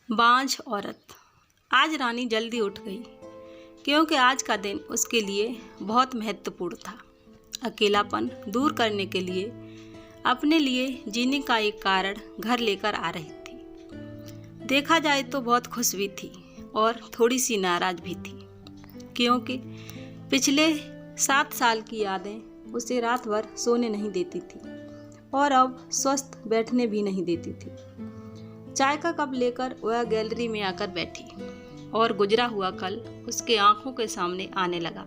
बांझ औरत। आज रानी जल्दी उठ गई क्योंकि आज का दिन उसके लिए बहुत महत्वपूर्ण था। अकेलापन दूर करने के लिए अपने लिए जीने का एक कारण घर लेकर आ रही थी। देखा जाए तो बहुत खुश भी थी और थोड़ी सी नाराज भी थी क्योंकि पिछले 7 साल की यादें उसे रात भर सोने नहीं देती थी और अब स्वस्थ बैठने भी नहीं देती थी। चाय का कप लेकर वह गैलरी में आकर बैठी और गुजरा हुआ कल उसके आंखों के सामने आने लगा।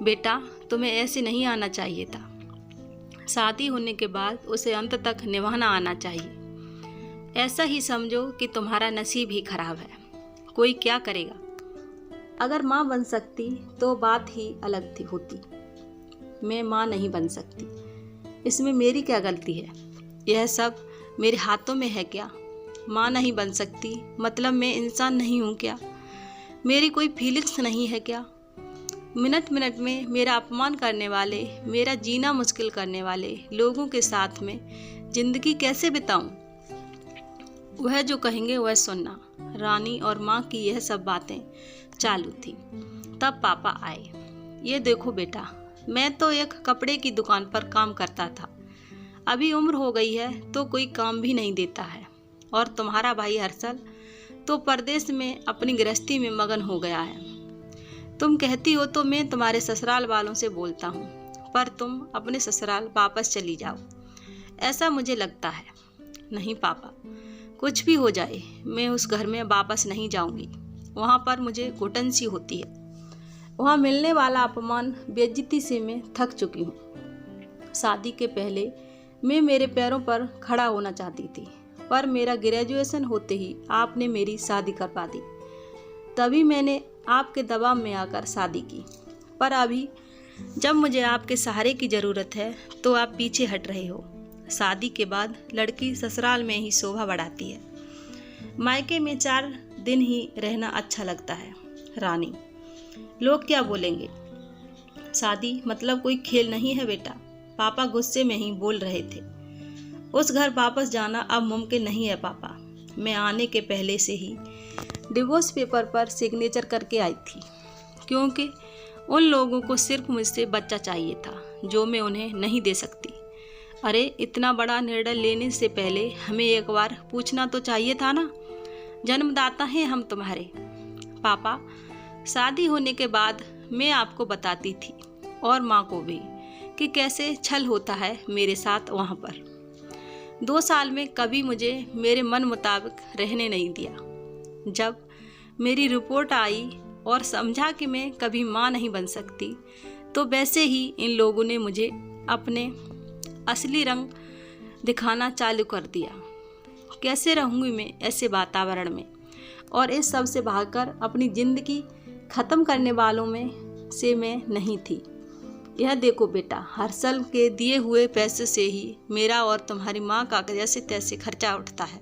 बेटा, तुम्हें ऐसे नहीं आना चाहिए था। शादी होने के बाद उसे अंत तक निभाना आना चाहिए। ऐसा ही समझो कि तुम्हारा नसीब ही खराब है। कोई क्या करेगा। अगर माँ बन सकती तो बात ही अलग थी होती। मैं माँ नहीं बन सकती, इसमें मेरी क्या गलती है? यह सब मेरे हाथों में है क्या? माँ नहीं बन सकती मतलब मैं इंसान नहीं हूँ क्या? मेरी कोई फीलिंग्स नहीं है क्या? मिनट मिनट में मेरा अपमान करने वाले, मेरा जीना मुश्किल करने वाले लोगों के साथ में जिंदगी कैसे बिताऊं? वह जो कहेंगे वह सुनना। रानी और माँ की यह सब बातें चालू थी। तब पापा आए। ये देखो बेटा, मैं तो एक कपड़े की दुकान पर काम करता था। अभी उम्र हो गई है तो कोई काम भी नहीं देता है। और तुम्हारा भाई हर्षल तो परदेश में अपनी गृहस्थी में मगन हो गया है। तुम कहती हो तो मैं तुम्हारे ससुराल वालों से बोलता हूँ, पर तुम अपने ससुराल वापस चली जाओ, ऐसा मुझे लगता है। नहीं पापा, कुछ भी हो जाए मैं उस घर में वापस नहीं जाऊँगी। वहाँ पर मुझे घुटन सी होती है। वहाँ मिलने वाला अपमान, बेइज्जती से मैं थक चुकी हूँ। शादी के पहले मैं मेरे पैरों पर खड़ा होना चाहती थी, पर मेरा ग्रेजुएशन होते ही आपने मेरी शादी करवा दी। तभी मैंने आपके दबाव में आकर शादी की। पर अभी जब मुझे आपके सहारे की ज़रूरत है तो आप पीछे हट रहे हो। शादी के बाद लड़की ससुराल में ही शोभा बढ़ाती है। मायके में 4 दिन ही रहना अच्छा लगता है। रानी, लोग क्या बोलेंगे? शादी मतलब कोई खेल नहीं है बेटा। पापा गुस्से में ही बोल रहे थे। उस घर वापस जाना अब मुमकिन नहीं है पापा। मैं आने के पहले से ही डिवोर्स पेपर पर सिग्नेचर करके आई थी क्योंकि उन लोगों को सिर्फ मुझसे बच्चा चाहिए था जो मैं उन्हें नहीं दे सकती। अरे, इतना बड़ा निर्णय लेने से पहले हमें एक बार पूछना तो चाहिए था ना। जन्मदाता हैं हम तुम्हारे। पापा, शादी होने के बाद मैं आपको बताती थी और माँ को भी कि कैसे छल होता है मेरे साथ वहाँ पर। 2 साल में कभी मुझे मेरे मन मुताबिक रहने नहीं दिया। जब मेरी रिपोर्ट आई और समझा कि मैं कभी माँ नहीं बन सकती, तो वैसे ही इन लोगों ने मुझे अपने असली रंग दिखाना चालू कर दिया। कैसे रहूँगी मैं ऐसे वातावरण में? और इस सब से भागकर अपनी ज़िंदगी ख़त्म करने वालों में से मैं नहीं थी। यह देखो बेटा, हर्षल के दिए हुए पैसे से ही मेरा और तुम्हारी माँ का जैसे तैसे खर्चा उठता है।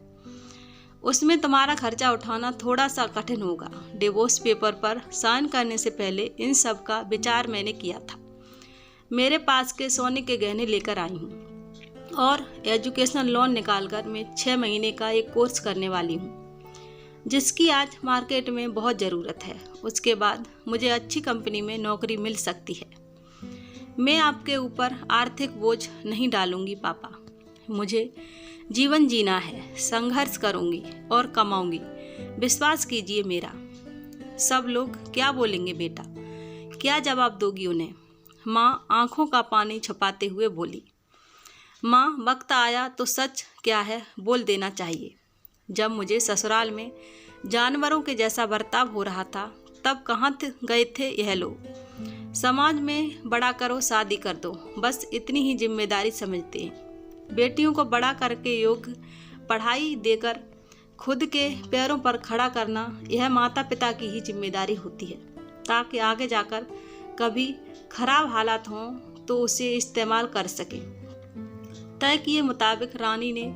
उसमें तुम्हारा खर्चा उठाना थोड़ा सा कठिन होगा। डिवोर्स पेपर पर साइन करने से पहले इन सब का विचार मैंने किया था। मेरे पास के सोने के गहने लेकर आई हूँ और एजुकेशनल लोन निकालकर मैं 6 महीने का एक कोर्स करने वाली हूँ जिसकी आज मार्केट में बहुत ज़रूरत है। उसके बाद मुझे अच्छी कंपनी में नौकरी मिल सकती है। मैं आपके ऊपर आर्थिक बोझ नहीं डालूंगी पापा। मुझे जीवन जीना है, संघर्ष करूंगी और कमाऊंगी। विश्वास कीजिए मेरा। सब लोग क्या बोलेंगे बेटा? क्या जवाब दोगी उन्हें? माँ आंखों का पानी छुपाते हुए बोली। माँ, वक्त आया तो सच क्या है बोल देना चाहिए। जब मुझे ससुराल में जानवरों के जैसा बर्ताव हो रहा था तब कहाँ गए थे यह लोग? समाज में बड़ा करो, शादी कर दो, बस इतनी ही जिम्मेदारी समझते हैं। बेटियों को बड़ा करके योग्य पढ़ाई देकर खुद के पैरों पर खड़ा करना यह माता पिता की ही जिम्मेदारी होती है ताकि आगे जाकर कभी खराब हालात हों तो उसे इस्तेमाल कर सके। तय किए मुताबिक रानी ने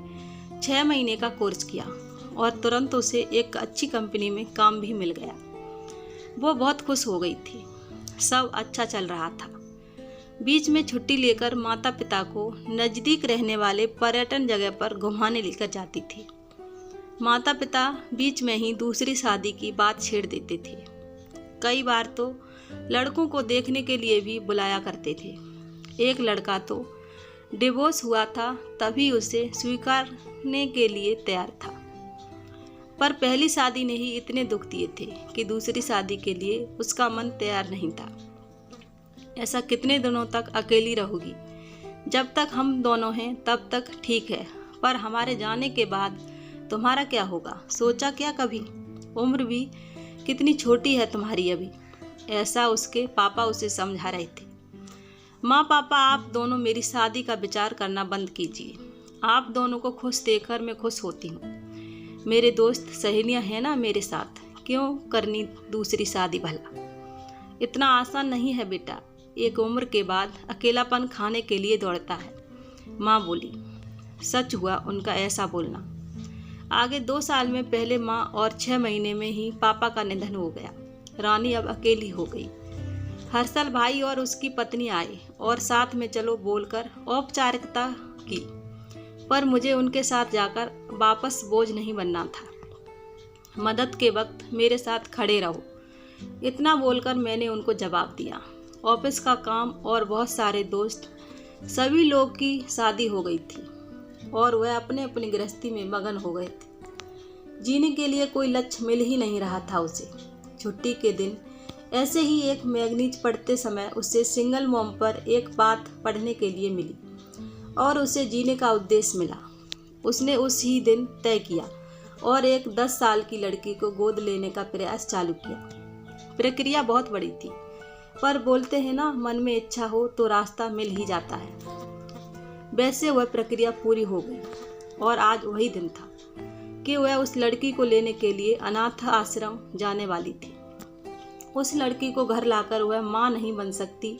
6 महीने का कोर्स किया और तुरंत उसे एक अच्छी कंपनी में काम भी मिल गया। वो बहुत खुश हो गई थी। सब अच्छा चल रहा था। बीच में छुट्टी लेकर माता पिता को नज़दीक रहने वाले पर्यटन जगह पर घुमाने लेकर जाती थी। माता पिता बीच में ही दूसरी शादी की बात छेड़ देते थे। कई बार तो लड़कों को देखने के लिए भी बुलाया करते थे। एक लड़का तो डिवोर्स हुआ था तभी उसे स्वीकारने के लिए तैयार था, पर पहली शादी ने ही इतने दुख दिए थे कि दूसरी शादी के लिए उसका मन तैयार नहीं था। ऐसा कितने दिनों तक अकेली रहोगी? जब तक हम दोनों हैं तब तक ठीक है, पर हमारे जाने के बाद तुम्हारा क्या होगा? सोचा क्या कभी? उम्र भी कितनी छोटी है तुम्हारी अभी। ऐसा उसके पापा उसे समझा रहे थे। माँ पापा, आप दोनों मेरी शादी का विचार करना बंद कीजिए। आप दोनों को खुश देखकर मैं खुश होती हूँ। मेरे दोस्त सहेलियाँ हैं ना मेरे साथ, क्यों करनी दूसरी शादी भला? इतना आसान नहीं है बेटा। एक उम्र के बाद अकेलापन खाने के लिए दौड़ता है, माँ बोली। सच हुआ उनका ऐसा बोलना। आगे 2 साल में पहले माँ और 6 महीने में ही पापा का निधन हो गया। रानी अब अकेली हो गई। हर्षल भाई और उसकी पत्नी आए और साथ में चलो बोलकर औपचारिकता की, पर मुझे उनके साथ जाकर वापस बोझ नहीं बनना था। मदद के वक्त मेरे साथ खड़े रहो, इतना बोलकर मैंने उनको जवाब दिया। ऑफिस का काम और बहुत सारे दोस्त, सभी लोग की शादी हो गई थी और वह अपने अपनी गृहस्थी में मगन हो गए थे। जीने के लिए कोई लक्ष्य मिल ही नहीं रहा था उसे। छुट्टी के दिन ऐसे ही एक मैगजीन पढ़ते समय उसे सिंगल मॉम पर एक बात पढ़ने के लिए मिली और उसे जीने का उद्देश्य मिला। उसने उस ही दिन तय किया और एक 10 साल की लड़की को गोद लेने का प्रयास चालू किया। प्रक्रिया बहुत बड़ी थी, पर बोलते हैं ना, मन में इच्छा हो तो रास्ता मिल ही जाता है। वैसे वह प्रक्रिया पूरी हो गई और आज वही दिन था कि वह उस लड़की को लेने के लिए अनाथ आश्रम जाने वाली थी। उस लड़की को घर लाकर वह माँ नहीं बन सकती,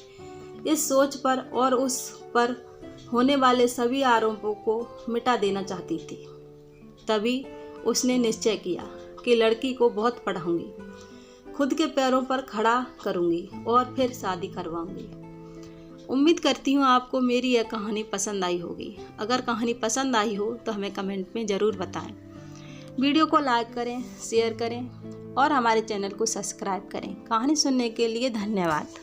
इस सोच पर और उस पर होने वाले सभी आरोपों को मिटा देना चाहती थी। तभी उसने निश्चय किया कि लड़की को बहुत पढ़ाऊंगी, खुद के पैरों पर खड़ा करूंगी और फिर शादी करवाऊंगी। उम्मीद करती हूँ आपको मेरी यह कहानी पसंद आई होगी। अगर कहानी पसंद आई हो तो हमें कमेंट में ज़रूर बताएं। वीडियो को लाइक करें, शेयर करें और हमारे चैनल को सब्सक्राइब करें। कहानी सुनने के लिए धन्यवाद।